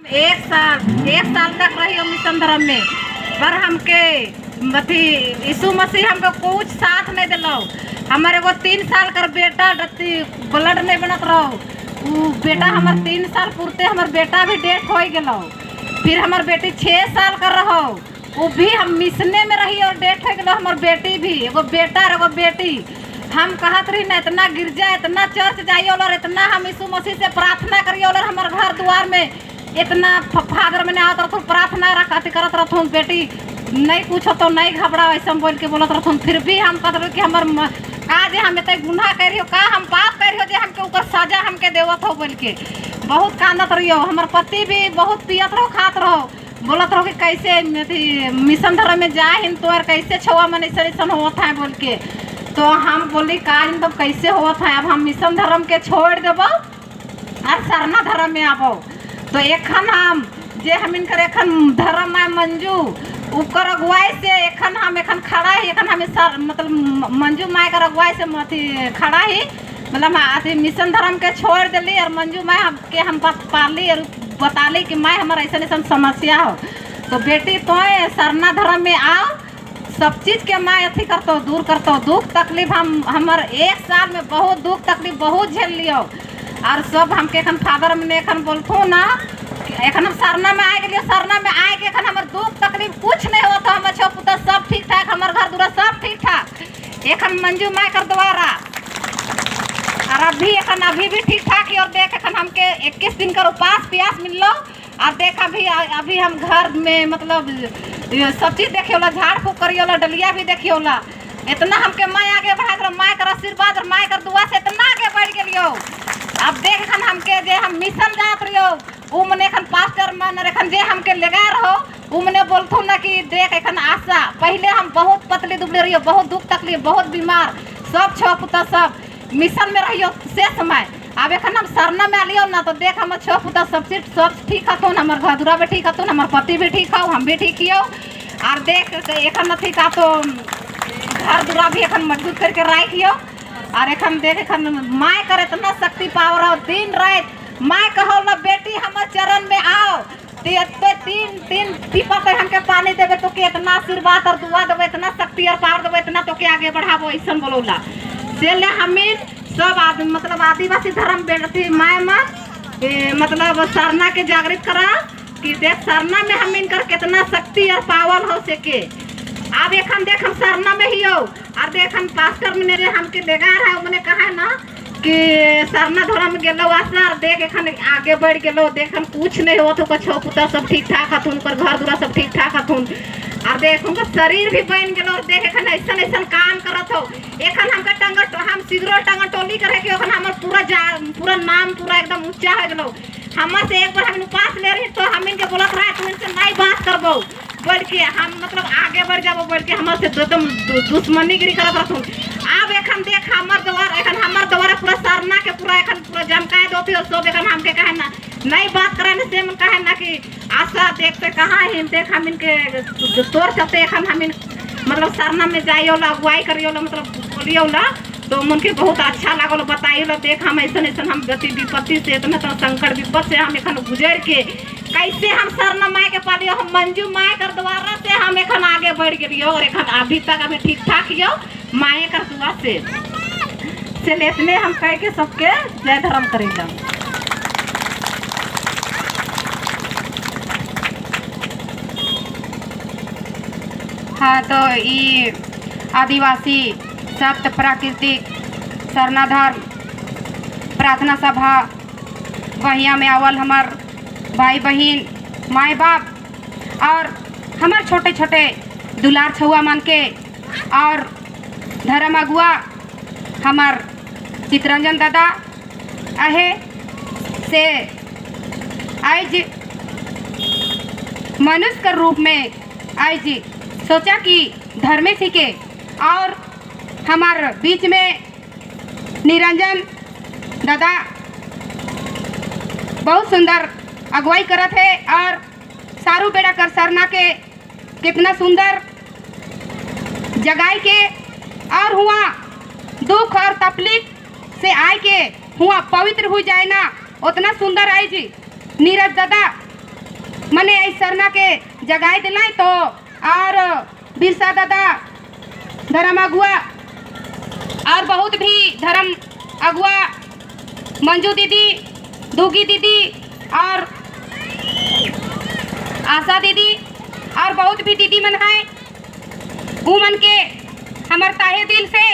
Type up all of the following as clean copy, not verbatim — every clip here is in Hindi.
एक साल तक रही हो मिशन धर्म में, पर हमके अथी यीशु मसीह हमको कुछ साथ नहीं दिलो। हमारे वो 3 साल कर बेटा ब्लड नहीं बनत रहो, वो बेटा हमारे 3 साल पूरते हमारे बेटा भी डेथ हो गलो। फिर हमारे बेटी 6 साल कर रहो, वो भी हम मिशने में रही और डेथ हो गलो। हमारे बेटी भी, एगो बेटा और एगो बेटी। हम कहत रही ना इतना गिरजा, इतना चर्च जाइए और इतना हम यीशु मसीह से प्रार्थना करिए और हमारे घर द्वार में इतना फादर मैंने आवत रहूँ प्रार्थना रखती करत रहूँ। बेटी नहीं पूछो तो नहीं घबराओ ऐसा बोल के बोलत रहूँ। फिर भी हम कहते रहो कि हमार का जे हम इतना गुनाह करी हो, का हम पाप करी हो जे हमके ऊपर सजा हमके देवत हो बोल के बहुत कांदत रहियो। हमार पति भी बहुत पियत रहो, खात रहो, बोलत रहो कि कैसे मिशन धर्म में जाए हिन तो कैसे छुआ मन ऐसा होता है बोल के। तो हम बोली का तो कैसे होता है, अब हम मिशन धर्म के छोड़ देबो और सरना धर्म में आबो। तो एखन हम जे हम इनकर एखन धर्म है मंजू उकर अगुवाई से एखन हम खड़ा ही, एखन हम सर मतलब मंजू माई कर अगुवाई से अथी खड़ा ही, मतलब अथी मिशन धर्म के छोड़ दिली और मंजू माई के हम पाली और बताली कि माई हमारा ऐसा ऐसा समस्या हो। तो बेटी तो सरना धर्म में आओ, सब चीज़ के माई अथी करतो दूर करतो। दुख तकलीफ हमार 1 साल में बहुत दुख तकलीफ बहुत झेल लियो और सब हमके एखन फादर में एखन बोलथो ना एखन हम सरना में आ गए। सरना में आए के एखन हमार दुख तकलीफ कुछ नहीं होता। हम छो पुता सब ठीक ठाक, हमार घर दूरा सब ठीक ठाक। एखन मंजू माई कर द्वारा और अभी भी ठीक ठाक ही। और देख एखन हमके 21 दिन का उपास प्यास मिललो और देख अभी हम घर में मतलब सब चीज़ देखियोला, झाड़ फूक करियोला, डलिया भी देखियोला। इतना हमके माई आगे बढ़ा कर माई कर आशीर्वाद और माई कर दुआ से इतना आगे बढ़ गलियो। अब देख एखन हमके जे हम मिशन जात रहियो उ मने एखन पास्टर मन एखन जे हमके लगा रहो उ मने बोलथु ना कि देख एखन आशा। पहले हम बहुत पतली दुबली रहियो, बहुत दुख तकलीफ, बहुत बीमार, सब छो पुता सब मिशन में रहियो से समय। अब एखन हम सरना में आलियो ना तो देख हम छो पुता सब चीज सब ठीक हथुन, हमार घर दूरा भी ठीक हथुन, हमार पति भी ठीक हो, हम भी ठीक हियो। और देख एखन अथी का तो घर दूरा भी एखन मजबूत करके राखियो। और एखन देख एखन माई कर इतना शक्ति पावर हो, दिन रात माई कहो ना बेटी हमारे चरण में आओ तीन टीपा पे हमके पानी देवे तो के इतना आशीर्वाद और दुआ देवे, इतना शक्ति और पावर देवे, इतना तो के आगे बढ़ावो ऐसा बोलोला से ले हमीन सब आदमी मतलब आदिवासी धर्म बेटी माय माँ मतलब सरना के जागृत करा कि देख सरना में हम इनकर कितना शक्ति और पावर हो सके। अब एखन देख हम सरना में ही हो और देख हम पास्टर में हमके लगा रहा है, उन्होंने कहा ना कि सरना धर्म गेलो आशा देख एखन आगे बढ़ गेलो। देख हम कुछ नहीं हो तो कछो पुता सब ठीक ठाक हथुन, उनकर घर दूरा सब ठीक ठाक हथुन और देख उनका शरीर भी बन गेलो। देख एखन ऐसा ऐसा काम करत हो। एखन हमका टंगर हम सिगरो टंगर टोली करे के एखन हमर पूरा नाम पूरा एकदम ऊंचा हो गेलो। हमर से एक बार हम उपास ले रही तो हम इनके बोलत रहा तू इनसे नहीं बात करबो बोल के हम मतलब आगे बढ़ जाबो बोल के हमर से एकदम दुश्मनीगिरी करत रहथुन। अब एखन देख हमर द्वारा पूरा सरना के पूरा एखन पूरा जमकाए दोती और सब एखन हमके कहे ना नहीं बात करे से मन कहे ना कि आशा देखते कहाँ है देख हम इनके तोड़ सकते एखन हम मतलब सरना में जाइयोला अगुवाई करियोला मतलब बोलियोला तो मन के बहुत अच्छा लागल बताइयोला। देख हम ऐसा ऐसा हम गति विपत्ति से इतना तो संकट विपत्ति से हम एखन गुजर के कैसे हम सरना माई के पालियो हम मंजू माई कर द्वारा से हम एखन आगे बढ़ गलियो और एखन अभी तक अभी ठीक ठाक हियो माए कर दुआ से इतने हम कह के सबके जय धर्म करेगा। हाँ तो ये आदिवासी सत्य प्राकृतिक सरना धर्म प्रार्थना सभा बहिया में आवल हमार भाई बहन माए बाप और हमार छोटे छोटे दुलार छुआ मन के और धर्म अगुआ हमार चितरंजन दादा आहे से आज मनुष्य के रूप में आज सोचा कि धर्म सीखे और हमार बीच में निरंजन दादा बहुत सुंदर अगुवाई करत है और सारू बेड़ा कर सरना के कितना सुंदर जगाई के और हुआ दुख और तकलीफ से आए के हुआ पवित्र हो जाए ना उतना सुंदर आई जी नीरज दादा मने इस सरना के जगाए दिलाई तो और बिरसा दादा धर्म अगुआ और बहुत भी धर्म अगुआ मंजू दीदी, दूगी दीदी और आशा दीदी और बहुत भी दीदी मन है, वो मन के हमार ताहे दिल से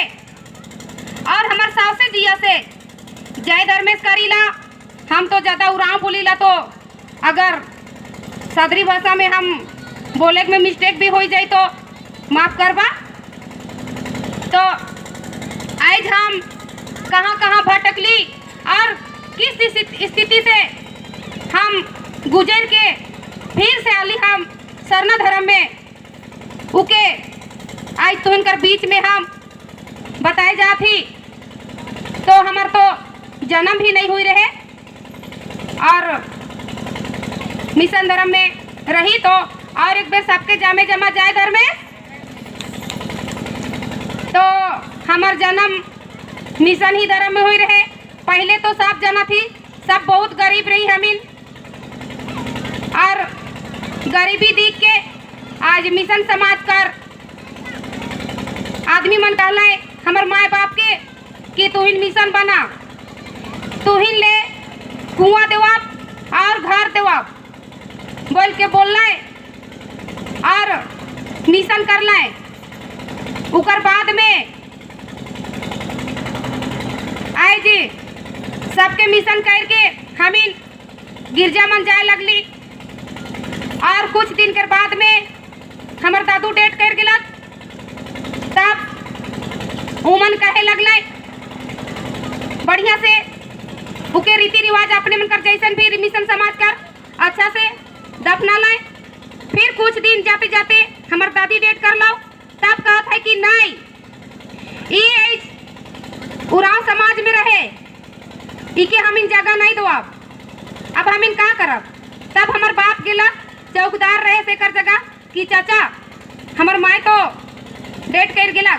और हमार सास से जिया से जय धर्मेश करीला। हम तो ज़्यादा उराव बोलीला तो अगर सदरी भाषा में हम बोले में मिस्टेक भी हो जाए तो माफ़ करबा। तो आज हम कहाँ कहाँ भटकली और किस स्थिति से हम गुजर के फिर से आली हम सरना धर्म में उके आज तो इनकर बीच में हम बताए जाती। तो हमार तो जन्म भी नहीं हुई रहे और मिशन धर्म में रही तो और एक बार सबके जामे जमा जाए धर्म में। तो हमार जन्म मिशन ही धर्म में हुई रहे। पहले तो सब जना थी, सब बहुत गरीब रही हमीन और गरीबी देख के आज मिशन समाज कर आदमी मन कहला है हमार माए बाप के कि तू ही मिशन बना, तू ही ले कुआं देवाब और घर देवाब बोल के बोलना है और मिशन करना है। उकर बाद में आए जी सबके मिशन करके हमीन गिरजा मन जाए लगली और कुछ दिन के बाद में हमार दादू डेट कर गिला। तब उमन कहे लगल बढ़िया से उके रीति रिवाज अपने मन कर जैसन भी मिशन समाज कर अच्छा से दफना लाए। फिर कुछ दिन जाते जाते हमार दादी डेट कर लो। तब कहा था कि नहीं ये उराव समाज में रहे, इके हम इन जगह नहीं दो। अब हम इन का करब। तब हमार बाप गिला चौकीदार रहे से कर जगह कि चाचा हमार माए तो डेट कर गिला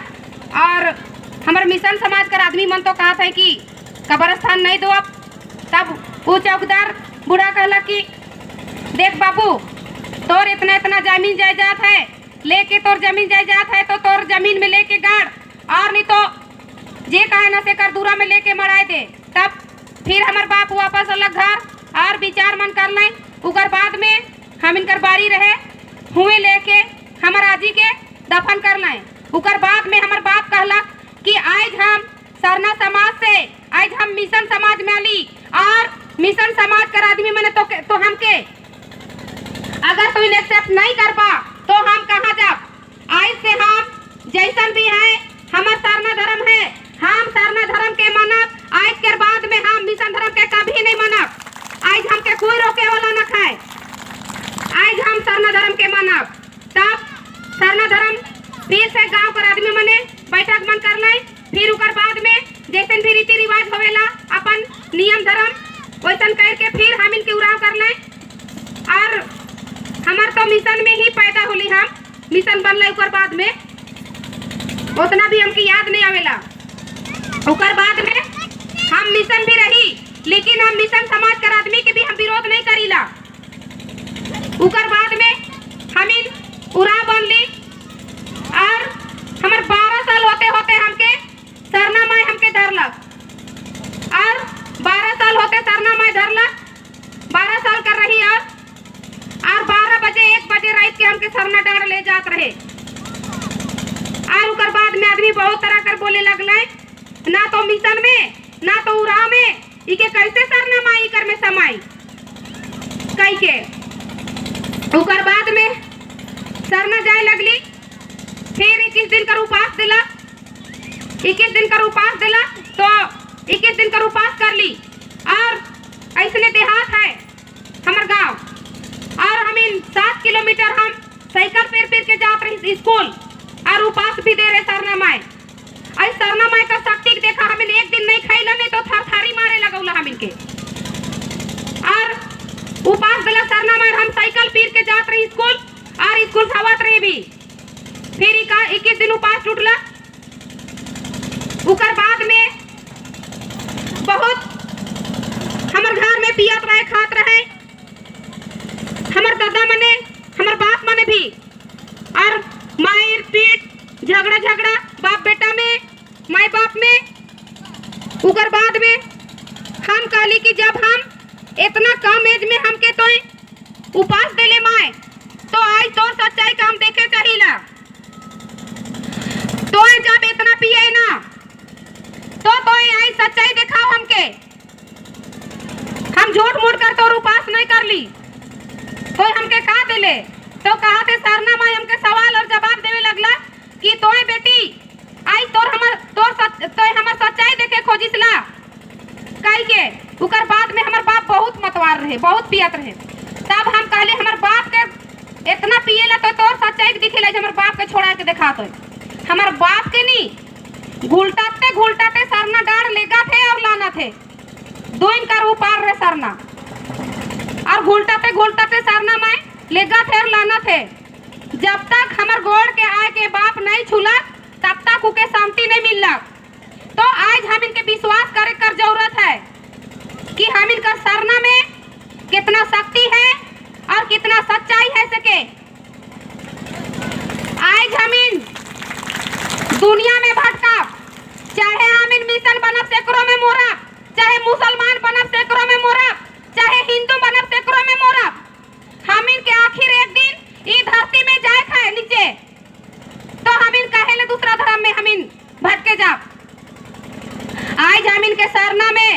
और हमार मिशन समाज कर आदमी मन तो कहा था कि कब्रस्तान नहीं दो। अब तब वो चौकीदार बूढ़ा कहला कि देख बाबू तोर इतना इतना जमीन जायदाद है, लेके तोर जमीन जायदाद है तो तोर जमीन में लेके गाड़ और नहीं तो जे कहे न से कर दूरा में लेके मराए दे। तब फिर हमार बाप वापस अलग घर और विचार मन कर लें। उकर बाद में हम इनकर बारी रहे हुए लेके हमार आजी के दफन कर लें। उकर बाद में हमार बाप कहला कि आज हम सरना समाज से आज हम मिशन समाज में आली और मिशन समाज कर आदमी मैंने तो हमके अगर तू एक्सेप्ट नहीं कर पा तो हम कहाँ जाब। आज से हम जैसन भी हैं हमार सरना धर्म है, हम सरना धर्म के मानब। आज के बाद में हम मिशन धर्म के कभी नहीं मानब। आज हमके कोई रोके वाला न खाए। आज हम सरना धर्म के मानब। तब सरना धर्म फिर से गांव कर आदमी मने बैठक मन कर ले। फिर उकर बाद में जैसन भी रीति रिवाज होवेला अपन नियम धर्म वैसन करके फिर हम इनके उड़ाव कर ले। और हमार तो मिशन में ही पैदा होली, हम मिशन बनल उकर बाद में उतना भी हमकी याद नहीं आवेला। उकर बाद में हम मिशन भी रही लेकिन हम मिशन समाज कर आदमी के भी हम विरोध नहीं करीला। उकर बाद में हम इन उड़ा बनली और हमार 12 साल होते होते हमके सरना माई हमके धरलक और 12 साल होते सरना माई धरलक। 12 साल कर रही और 12 बजे 1 बजे रात के हमके सरना डांड ले जात रहे। और उकर बाद में आदमी बहुत तरह कर बोले लगल ना तो मिशन में ना तो उड़ा में इके कैसे सरना माई कर में समाई कई के। उकर बाद में सरना जाए लगली। फिर 21 दिन का उपास दिला, 21 दिन का उपास दिला तो 21 दिन का उपास कर ली। और ऐसने देहात है हमार गांव और हम इन 7 किलोमीटर हम साइकिल पेर पेर के जात रही स्कूल और उपास भी दे रहे सरना माई। आई सरना माई का शक्ति देखा हमें एक दिन नहीं खाइला नहीं तो थरथारी मारे लगौला हम इनके। और उपास दिला सरना माई हम साइकिल पीर के जात रही स्कूल और स्कूल खावत रही भी। फिर 21 दिन उपास टूटला। उकर बाद में बहुत हमार घर में पियत रहे खात रहे। हमार तो हमके का दिले तो कहा थे सरना माई हमके सवाल और जवाब देवे लगला कि तोय बेटी आई तोय हमर सच्चाई देखे खोजिसला काई के उकर बाद में हमर बाप बहुत मतवार रहे, बहुत पियत रहे। तब हम कहले हमर बाप के इतना पिएला तो तोर सच्चाई दिखेला हमर बाप के छोड़ा के दिखा तो हमर बाप के नहीं घुलटाते घुलटाते सरना डार लेगा थे और लाना थे दो इनका ऊपर रहे सरना और घुलटाते घुलटाते सरना में लेगा थे और लाना थे। जब तक हमर गोड़ के आए के बाप नहीं छूला तब तक उके शांति नहीं मिलला। तो आज हम इनके विश्वास करे कर जरूरत है कि हम इनका सरना में कितना शक्ति है और कितना सच्चाई है सके। आज हम इन दुनिया में भटका, चाहे हम इन मिशन बनब सेकड़ों में मोरा, चाहे मुसलमान बनब सेकड़ों में मोरा, चाहे हिंदू बनब सेकड़ों में मोरा, हम इनके आखिर एक दिन ई धरती में जाए खाए नीचे तो हम इन कहेले दूसरा धर्म में हम इन भटके जा। आज हम इनके सरना में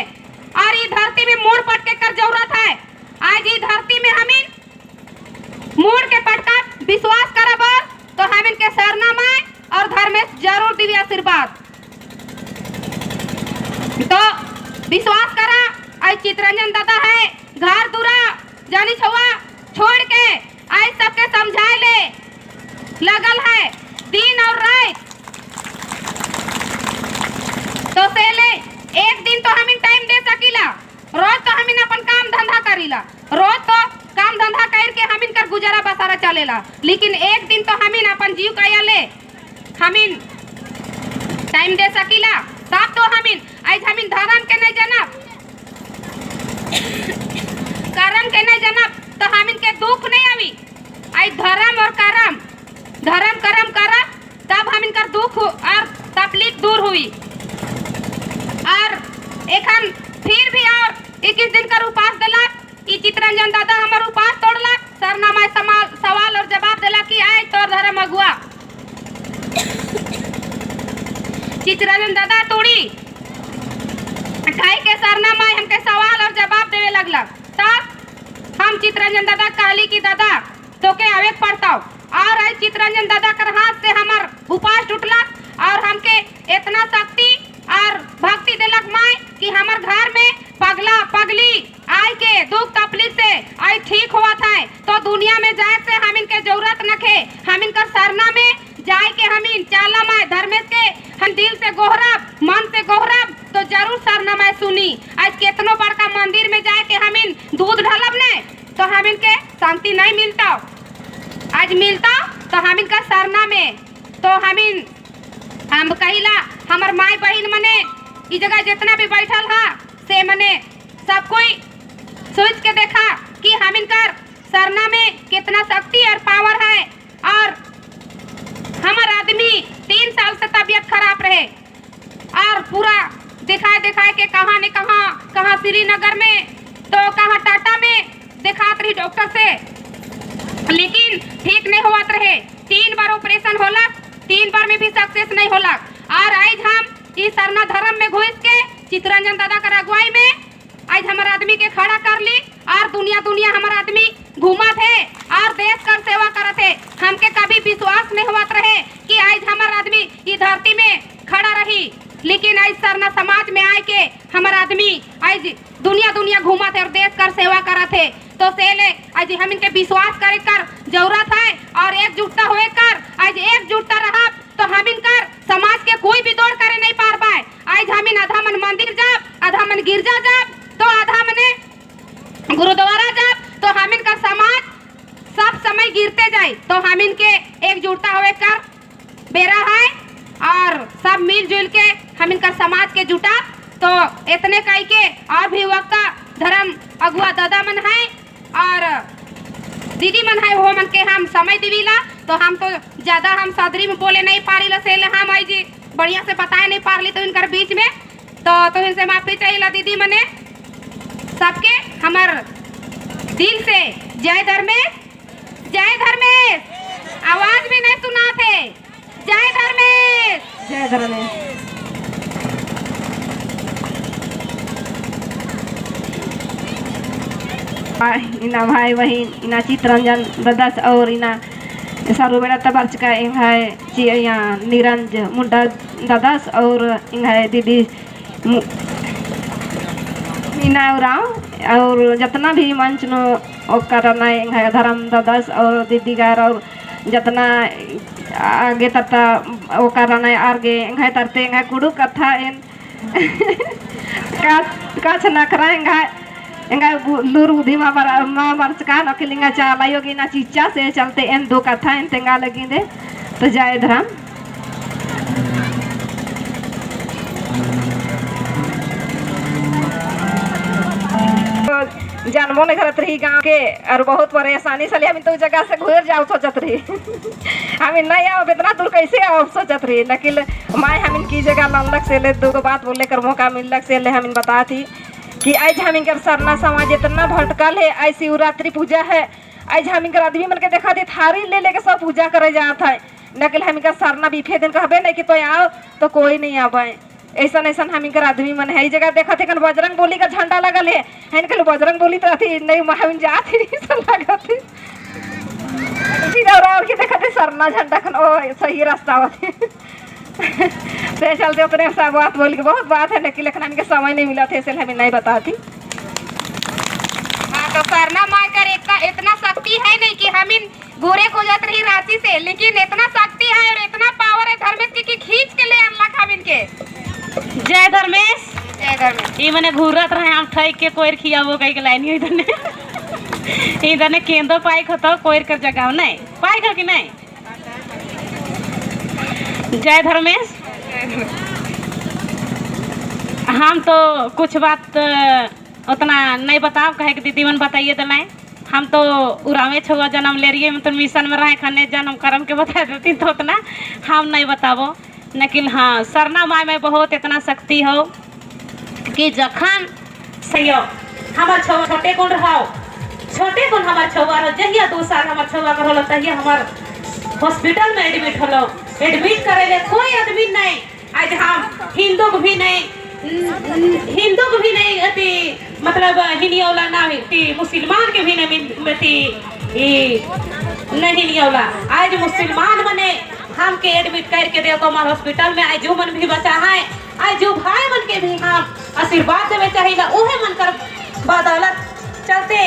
और ई धरती में मोड़ पटके कर जरूरत है। आज ई धरती में हम इन मोड़ के पटका विश्वास करब तो हम इनके सरना में और धर्म में जरूर दिव्य आशीर्वाद। तो विश्वास करा आज चितरंजन दादा है घर दूरा जानी छुआ छोड़ के आज सबके समझाए ले लगल है दिन और रात। तो से ले एक दिन तो हम इन टाइम दे सकीला, रोज तो हम इन अपन काम धंधा करीला, रोज तो काम धंधा करके हम इनकर गुजारा बसारा चलेला, लेकिन एक दिन तो हम इन अपन जीव कया ले हम इन टाइम दे सकीला। तब तो हम इन आज हम इन धर्म के नहीं जनब कर्म के नहीं जनब तो हम इनके दुख नहीं आवी। आज धर्म और कर्म धर्म कर्म करा तब हम इनका दुख और तकलीफ दूर हुई। और एखन फिर भी और 21 दिन का उपास दिला ई चितरंजन दादा हमार उपास तोड़ला सरनामा सवाल और जवाब दिला कि आए तोर धर्म अगुआ चितरंजन दादा तोड़ी काहे के सरनामा हमके सवाल और जवाब देवे लगला। तब हम चितरंजन दादा कहली कि दादा तो के आवे पड़ता और आज चितरंजन दादा कर हाथ से हमार उपास टूटला और हमके इतना शक्ति और भक्ति दिलक माई कि हमार घर में पगला पगली आय के दुख तकलीफ से आज ठीक हुआ था। तो दुनिया में जाए से हम इनके जरूरत नखे, हम इनका सरना में जाए के हम इन चाला माए धर्मेश के हम दिल से गोहरब मन से गोहरब तो जरूर सरना मैं सुनी। आज कितनो बड़का मंदिर में जाए के हम इन दूध ढलब ने तो हम इनके शांति नहीं मिलता, आज मिलता तो हम इनका सरना में तो हम कहिला हमार माई बहन मने इस जगह जितना भी बैठल हा से मने सब कोई सोच के देखा कि हम इनकर सरना में कितना शक्ति और पावर है। और हमार आदमी 3 साल से तबीयत खराब रहे और पूरा दिखाए के कहाँ न कहाँ श्रीनगर में तो कहाँ टाटा में दिखात रही डॉक्टर से, लेकिन ठीक नहीं होत रहे। 3 बार ऑपरेशन होला, 3 बार में भी सक्सेस नहीं होला। और आज हम इस सरना धर्म में घुस के चितरंजन दादा कर अगुवाई में आज हमारे आदमी के खड़ा कर ली और दुनिया हमारा आदमी घूमा थे और देश कर सेवा करत थे। हमके कभी विश्वास नहीं हुआ रहे कि आज हमारा आदमी इस धरती में खड़ा रही, लेकिन आज सरना समाज में आए के हमारा आदमी आज दुनिया घूमा थे और देश कर सेवा करा थे। तो से ले आज हम इनके विश्वास करे कर जरूरत है और एकजुटता होए कर आज एकजुटता रहा तो हम इनकर समाज के कोई भी दौड़ करे नहीं पार पाए। आज हम इन आधा मन मंदिर जाब, आधा मन गिरजा जाब, तो आधा मने गुरुद्वारा जाब, तो हम इनका समाज सब समय गिरते जाए। तो हम इनके एकजुटता होए कर बेरा है और सब मिलजुल के हम इनका समाज के जुटा। तो इतने कही के और भी वक्त धर्म अगुआ दादा मन है और दीदी मन है वो मन के हम समय दिवीला। तो हम तो ज्यादा हम सदरी में बोले नहीं पारी ला से हम आई जी बढ़िया से बताए नहीं पारली तो इनकर बीच में तो इनसे माफी चाहिए दीदी मने सबके हमार दिल से जय धर्मेश, जय धर्मेश। आवाज भी नहीं सुना थे, जय धर्मेश, जय धर्मेश। इना भाई बहन इना चितरंजन ददस और इना सारू बेड़ा तबर्च का इंग है चिया निरंज मुंडा ददस और इंग है दीदी इना और जितना भी मंच नो करना इंग है धर्म ददस और दीदी गार और जितना आगे तता वो करना आगे इंग है तरते इंग है कुडू कथा इन काच नखरा इंग है इंगा लूर बुद्धि मा बरचका नखिलिंगा चाला योगी ना चिच्चा से चलते इन दो कथा इन तेंगा लगी दे तो जय धर्म जन्मों ने करत रही गाँव के और बहुत परेशानी से हम तो जगह से घुर जाओ सोचत रही हम नहीं आओ इतना दूर कैसे आओ सोचत रही लेकिन माए हम इनकी जगह लल्लक से ले दो बात बोलने कर मौका मिलक से ले हम बता थी कि आज हम इनकर सरना समाज इतना भटकल है। आज शिवरात्रि पूजा है, आज हम इनकर आदमी मन के देखा थे थारी ले लेके सब पूजा करे जात है लेकिन हम इनका सरना बीफे दिन कहबे नहीं कि तो आओ तो कोई नहीं आवे। ऐसा ऐसा हम इनकर आदमी मन है जगह देखा थे बजरंग बोली का झंडा लगल है इनके बजरंग बोली तो अथी नहीं महाविन जात ही लगा थी और की देखा थे सरना झंडा खन ओ सही रास्ता होती से चलते उतने सब बात बोली बहुत बात है लेकिन इनके समय नहीं मिला थे इसलिए हमें नहीं बताती। हाँ तो सरना माय कर इतना शक्ति है नहीं कि हम इन गोरे को जात रही रांची से लेकिन इतना शक्ति है और इतना पावर है धर्मेश की खींच के ले अल्लाह हम इनके। जय धर्मेश जय धर्मेश ई मने घूरत रहे हम ठैक के कोयर खियाबो कई के लाइन इधर ने इधर ने केंदो पाई खतो कोयर कर जगह नहीं पाई खा कि नहीं। जय धर्मेश हम तो कुछ बात उतना नहीं बताओ कहे कि दीदी मन बताइए तो नहीं हम तो उरामे छुआ जन्म ले रही है मतलब मिशन में रहे खने जन्म कर्म के बता देती तो उतना हम नहीं बताबो लेकिन हाँ सरना माय में बहुत इतना शक्ति हो कि जखन सही हो हमार छुआ छोटे कौन रहो छोटे कौन हमार छुआ रहो जहिया 2 साल हमार छुआ कर होलो तहिया हमार हॉस्पिटल में एडमिट होलो एडमिट करे ले कोई आदमी नहीं आज हम हिंदू को भी नहीं अति मतलब हिनियोला ना थी मुसलमान के भी नहीं थी नहीं हिनियोला आज मुसलमान मने हम के एडमिट करके देखो हमारे हॉस्पिटल में आज जो मन भी बचा है आज जो भाई मन के भी हम आशीर्वाद देवे चाहिए उहे मन कर बदौलत चलते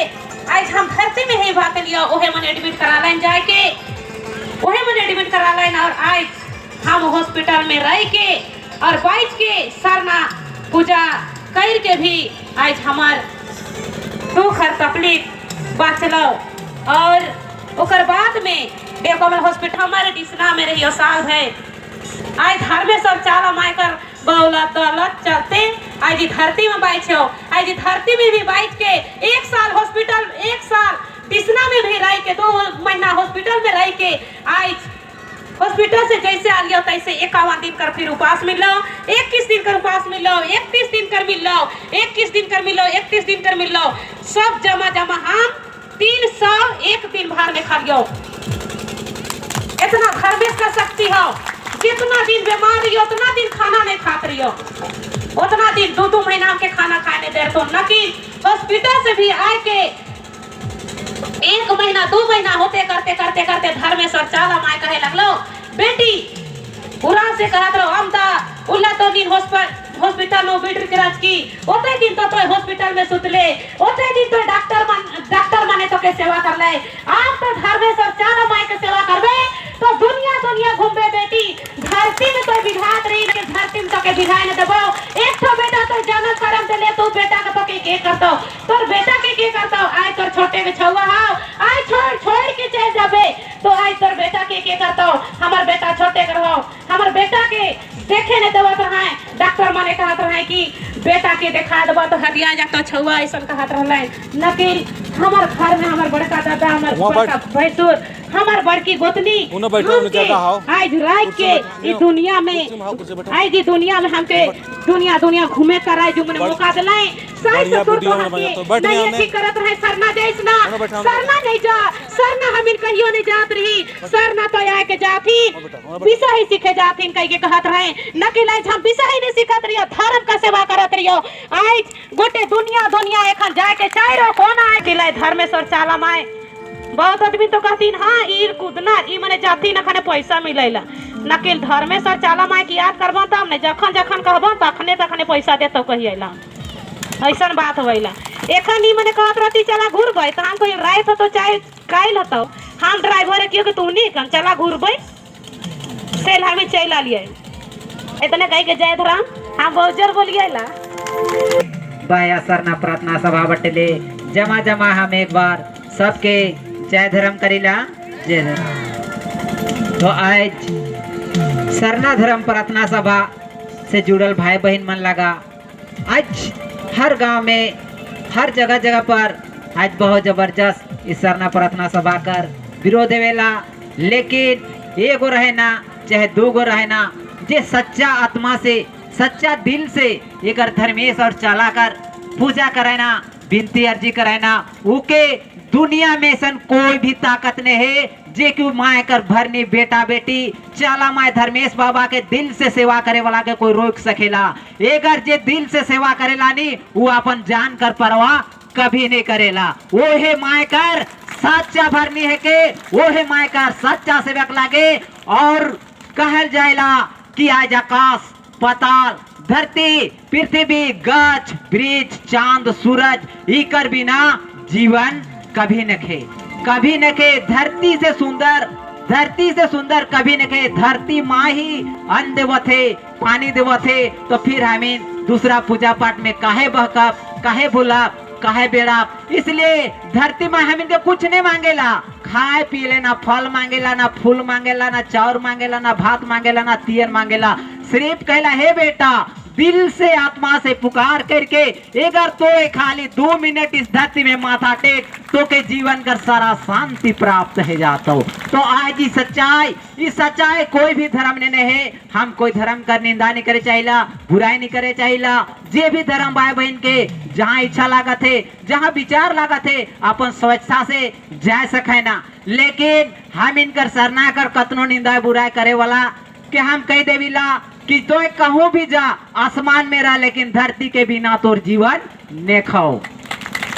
आज हम धरती में ही भाग लिया उहे मन एडमिट करा लें जाके उहे मन एडमिट करा लें और आज हम हॉस्पिटल में रह के और बैठ के सरना पूजा कर के भी आज हमार दुख और तकलीफ बचलो और ओकर बाद में देखो हमारे हॉस्पिटल हमारे डिसना में रही साल है आज घर में सब चाला मायकर बहुलत दौलत चलते आज धरती में बैठो आज धरती में भी बैठ के 1 साल हॉस्पिटल 1 साल डिसना में भी रह के 2 महीना हॉस्पिटल में रह के आज हॉस्पिटल से जैसे आ लियो तैसे 51 दिन कर फिर उपास मिल लो 21 दिन कर उपास मिल लो 31 दिन कर मिल लो 21 दिन कर मिल लो 31 दिन कर मिल लो सब जमा हम 301 दिन भर में खा लियो। इतना धर्मेश का शक्ति हो जितना दिन बीमार रही उतना दिन खाना नहीं खात रही उतना दिन 2 महीना के खाना खाने दे तो लेकिन हॉस्पिटल से भी आए के 1 महीना 2 महीना होते करते करते करते धर्मेश और चाला माय कहे लगलो बेटी पूरा से कहत रहो हम ता उल्ला तो दिन हॉस्पिटल में बेड कराज की ओते दिन तो हॉस्पिटल में सुतले ओते दिन तो डॉक्टर माने तो के सेवा कर ले आप तो धर्मेश और चाला माय के सेवा करबे तो दुनिया घूमबे बेटी धरती में तो विधात रही के धरती में तो के विधाय न देबो एक तो बेटा तो जन्म करम दे ले तो बेटा का तो के करतो तोर बेटा के करतो आय तोर छोटे के छुआ हां आय छोड़ के चल जाबे तो आय तोर बेटा के करतो हमर बेटा छोटे करहो हमर बेटा के देखे ने देबो तो है डॉक्टर माने कहत रहे कि बेटा के देखा देबो तो हदिया जातो छुआ ऐसा कहत रहले लेकिन हमर घर में हमर बड़का दादा हमर बड़का भैंसुर हमार बड़की गोतनी उन्हें बैठो, उन्हें हमके जगह आओ। आज रात के कुर्सी ई में दुनिया में कुर्सी में आओ, कुर्सी बैठो। आज ई दुनिया में हमके दुनिया घूमे कराए जो मैंने मौका दिलाए साइड बढ़िया से वीडियो तो में बना तो हकी बैठ नहीं गया ठीक करत रहे सरना जैस ना उन्हें बैठा, सरना नहीं जा सरना हमिन कहियो नहीं जात रही सरना तो आए के जाती बैठा, बैठा। बिसा ही सीखे जाती कह के कहत रहे न कि लाइज हम बिसा ही नहीं सीखत रहियो धर्म का सेवा करत रहियो आज गोटे दुनिया एखन जाए के चाइरो कोन आए कि लाई धर्मेश्वर चाला माए बहुत आदमी तो कहतीन हाँ ईर कूदना ई मने जाती न खने पैसा मिलेला नकिल धर्मेश्वर चाला माए की याद करबो तब ने जखन कहबो तखने पैसा देतो कहिएला ऐसन बात होइला एखन ई मने कहत रहती चला घूरबै त हम कहि रात तो चाहे काइल हतो हम ड्राइवर कियो के तू नी कन चला घूरबै सेल हमें चला लिए इतने कह के जय धराम हम बहुजर बोलिएला बाया सरना प्रार्थना सभा बटले जमा हम एक बार सबके जय धर्म करीला जय धर्म। तो आज सरना धर्म प्रार्थना सभा से जुड़ल भाई बहन मन लगा आज हर गांव में हर जगह पर आज बहुत जबरदस्त इस सरना प्रार्थना सभा कर विरोध देवेला लेकिन एगो रहे ना चाहे दूगो रहे ना जे सच्चा आत्मा से सच्चा दिल से एक धर्मेश और चाला कर पूजा कराना विनती अर्जी कराना उके दुनिया में सन कोई भी ताकत नहीं है जे कि माए कर भरनी बेटा बेटी चाला माए धर्मेश बाबा के दिल से सेवा करे वाला के कोई रोक सकेला एगर जे दिल से सेवा करेला नहीं वो अपन जान कर परवाह कभी नहीं करेला वो है माए कर सच्चा भरनी है के वो है माए कर सच्चा सेवक लागे और कहल जाएला कि आज आकाश पाताल धरती पृथ्वी गच वृक्ष चांद सूरज इकर बिना जीवन कभी न खे धरती से सुंदर कभी न खे धरती माँ ही अन्न देवथे पानी देवथे तो फिर हमें दूसरा पूजा पाठ में काहे बहकब काहे भूलब काहे बेड़ा इसलिए धरती में हम इनके कुछ नहीं मांगेला खाए पिए ना फल मांगेला ना फूल मांगेला ना चाउर मांगेला ना भात मांगेला ना तियर मांगेला सिर्फ कहला हे बेटा दिल से आत्मा से पुकार करके अगर तो खाली 2 मिनट इस धरती में माथा टेक तो के जीवन का सारा शांति प्राप्त है जाता हो। तो आज इस सच्चाई कोई भी धर्म ने नहीं है हम कोई धर्म का निंदा नहीं करे चाहिए बुराई नहीं करे चाहिए जे भी धर्म भाई बहन के जहाँ इच्छा लागत है जहाँ विचार लागत है अपन स्वेच्छा से जा सके ना लेकिन हम इनकर सरना कर कतनो निंदा बुराई करे वाला कि हम कह देविला कि तो कहूँ भी जा आसमान मेरा लेकिन धरती के बिना तोर जीवन ने खाओ।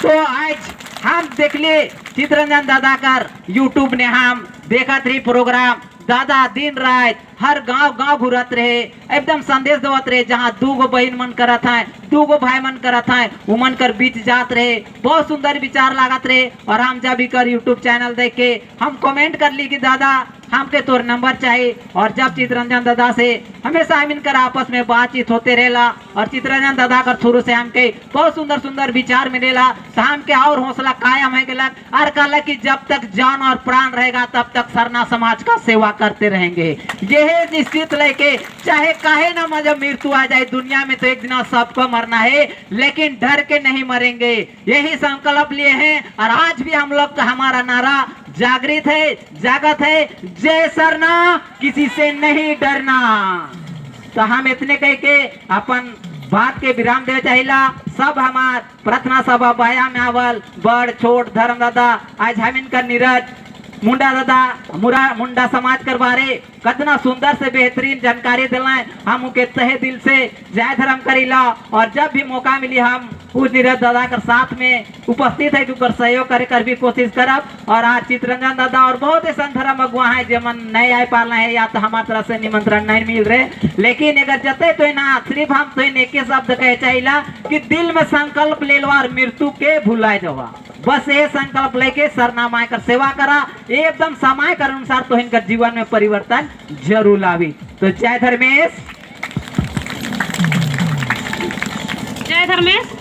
तो आज हम देख ले चित्ररंजन दादा कर यूट्यूब ने हम देखत रही प्रोग्राम दादा दिन रात हर गांव घूरत रहे एकदम संदेश देवत रहे जहाँ 2 बहन मन करत है 2 भाई मन करत है उमन कर बीच जात रहे बहुत सुंदर विचार लागत रहे और हम जब भी कर यूट्यूब चैनल देख के हम कमेंट कर ली कि दादा हमके तोर नंबर चाहिए और जब चित्ररंजन दादा से हमेशा हम इनकर आपस में बातचीत होते रहेला और चित्ररंजन दादा कर शुरू से हमके बहुत सुंदर विचार मिलेला तो हमके और हौसला कायम है गेलक और कहला कि जब तक जान और प्राण रहेगा तब तक सरना समाज का सेवा करते रहेंगे यह निश्चित लेके चाहे काहे ना जब मृत्यु आ जाए दुनिया में तो एक दिन सबको मरना है लेकिन डर के नहीं मरेंगे यही संकल्प लिए हैं और आज भी हम लोग का हमारा नारा जागृत है जागत है जय सरना किसी से नहीं डरना। तो हम इतने कह के अपन बात के विराम दे चाहिला सब हमार प्रार्थना सभा बाया में आवल बड़ छोट धर्म दादा आज हम इनका नीरज मुंडा दादा मुंडा समाज कर बारे कितना सुंदर से बेहतरीन जानकारी दिलाए हम उनके तहे दिल से जय धर्म करीला और जब भी मौका मिली हम उस नीरज दादा कर साथ में उपस्थित है क्योंकि सहयोग करे कर भी कोशिश करब और आज चित्ररंजन दादा और बहुत ऐसा धर्म अगुआ है जमन नहीं आ पाला है या तो हमारे तरफ से निमंत्रण नहीं मिल रहे लेकिन अगर जते तो ना सिर्फ हम तो एक शब्द कहे चाहिए कि दिल में संकल्प ले लो और मृत्यु के भुलाए जावा बस ये संकल्प लेके सरनामा कर सेवा करा एकदम समय कर अनुसार तो इनका जीवन में परिवर्तन जरूर लावी। तो जय धर्मेश जय धर्मेश।